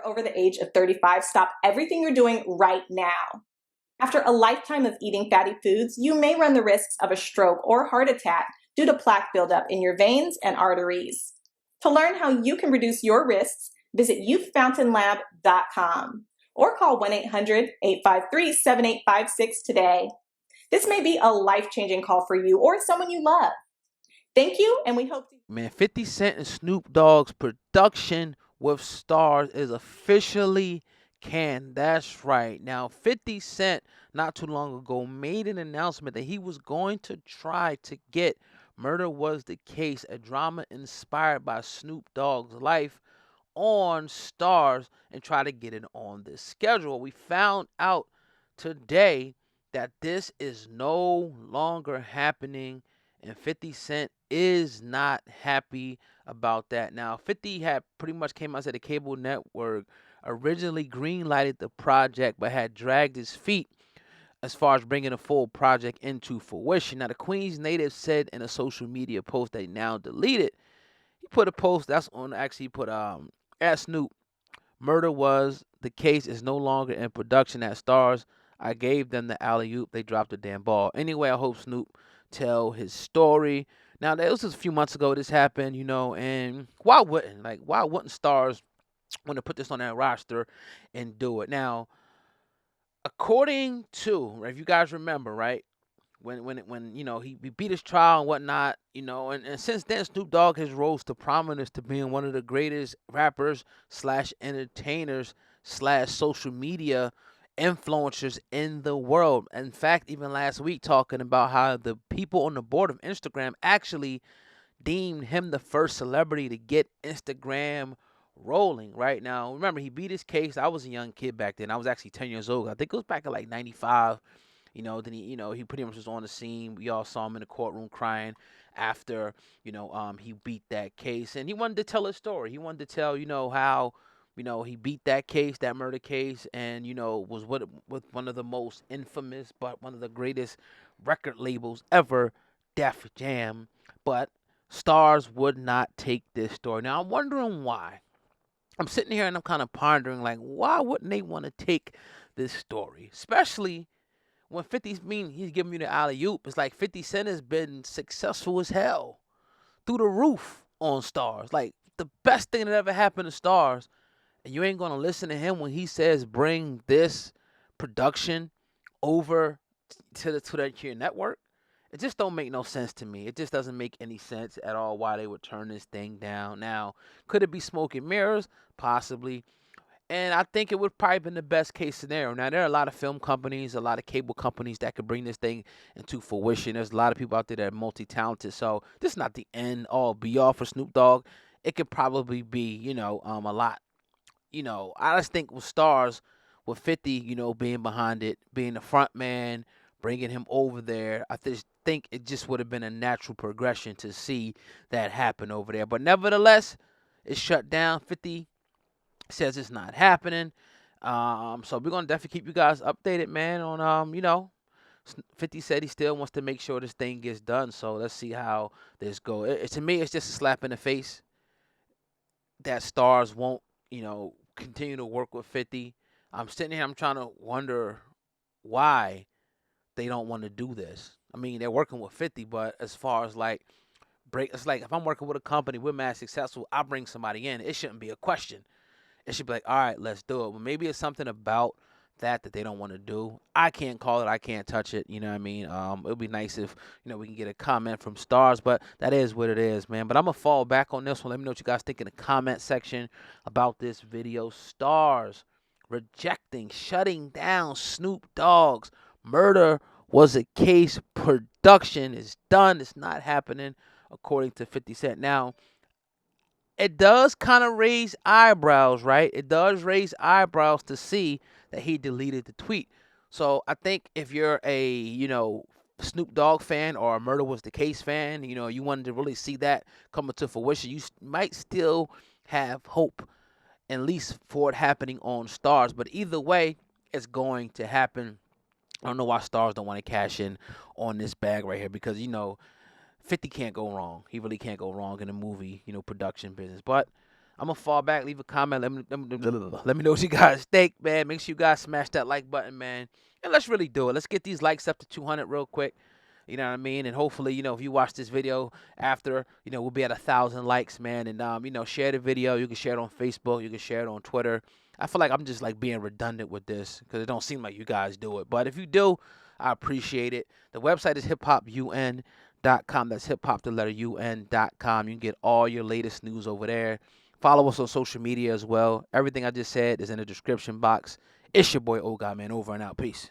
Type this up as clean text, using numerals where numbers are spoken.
you're over the age of 35, stop everything you're doing right now. After a lifetime of eating fatty foods, you may run the risks of a stroke or heart attack due to plaque buildup in your veins and arteries. To learn how you can reduce your risks, visit youthfountainlab.com or call 1-800-853-7856 today. This may be a life-changing call for you or someone you love. Thank you, and we hope to... Man, 50 Cent and Snoop Dogg's production with Starz is officially canned. That's right. Now, 50 Cent, not too long ago, made an announcement that he was going to try to get Murder Was the Case, a drama inspired by Snoop Dogg's life, on Starz and try to get it on this schedule. We found out today that this is no longer happening, and 50 Cent is not happy about that. Now, 50 had pretty much came out and said the cable network originally greenlighted the project but had dragged his feet as far as bringing a full project into fruition. Now, the Queens native said in a social media post they now deleted. He put a post that's on actually put at Snoop. Murder Was the Case is no longer in production at Starz. I gave them the alley oop. They dropped the damn ball. Anyway, I hope Snoop tell his story. Now, that was just a few months ago this happened, and why wouldn't? Like, why wouldn't Starz want to put this on their roster and do it? Now, according to, if you guys remember, right, when he beat his trial and whatnot, and since then Snoop Dogg has rose to prominence to being one of the greatest rappers slash entertainers slash social media influencers in the world. In fact, even last week talking about how the people on the board of Instagram actually deemed him the first celebrity to get Instagram rolling. Right now, remember he beat his case. I was a young kid back then. I was actually 10 years old. I think it was back in like 95. Then he pretty much was on the scene. We all saw him in the courtroom crying after, he beat that case. And he wanted to tell his story. He wanted to tell, how, he beat that case, that murder case, and, was with one of the most infamous, but one of the greatest record labels ever, Def Jam. But Starz would not take this story. Now, I'm wondering why. I'm sitting here and I'm kind of pondering, like, why wouldn't they want to take this story? Especially when 50's he's giving you the alley oop. It's like 50 Cent has been successful as hell, through the roof on Starz. Like the best thing that ever happened to Starz, and you ain't gonna listen to him when he says bring this production over to your network. It just don't make no sense to me. It just doesn't make any sense at all why they would turn this thing down. Now, could it be smoke and mirrors? Possibly. And I think it would probably been the best case scenario. Now, there are a lot of film companies, a lot of cable companies that could bring this thing into fruition. There's a lot of people out there that are multi-talented. So this is not the end all be all for Snoop Dogg. It could probably be, a lot. I just think with Starz, with 50, being behind it, being the front man, bringing him over there, I just think it just would have been a natural progression to see that happen over there. But nevertheless, it's shut down. 50 says it's not happening. So we're gonna definitely keep you guys updated, man. On 50 said he still wants to make sure this thing gets done. So let's see how this goes. To me, it's just a slap in the face that Starz won't, continue to work with 50. I'm sitting here, I'm trying to wonder why they don't want to do this. I mean, they're working with 50, but as far as like it's like if I'm working with a company, we're mad successful, I bring somebody in, it shouldn't be a question. It should be like, all right, let's do it. But maybe it's something about that they don't want to do. I can't call it. I can't touch it. You know what I mean? It would be nice if, we can get a comment from Starz, but that is what it is, man. But I'm going to fall back on this one. Let me know what you guys think in the comment section about this video. Starz rejecting, shutting down Snoop Dogg's Murder Was a Case production is done. It's not happening, according to 50 Cent. Now, it does kind of raise eyebrows, right? It does raise eyebrows to see that he deleted the tweet. So I think if you're a, Snoop Dogg fan or a Murder Was the Case fan, you wanted to really see that coming to fruition, you might still have hope, at least for it happening on Starz. But either way, it's going to happen. I don't know why Starz don't want to cash in on this bag right here because, 50 can't go wrong. He really can't go wrong in the movie, production business. But I'm gonna fall back, leave a comment. Let me know what you guys think, man. Make sure you guys smash that like button, man. And let's really do it. Let's get these likes up to 200 real quick. You know what I mean? And hopefully, if you watch this video after, we'll be at 1,000 likes, man. And share the video. You can share it on Facebook. You can share it on Twitter. I feel like I'm just like being redundant with this because it don't seem like you guys do it. But if you do, I appreciate it. The website is hiphopun.com. That's hiphop the letter un.com. You can get all your latest news over there. Follow us on social media as well. Everything I just said is in the description box. It's your boy Oga, man. Over and out. Peace.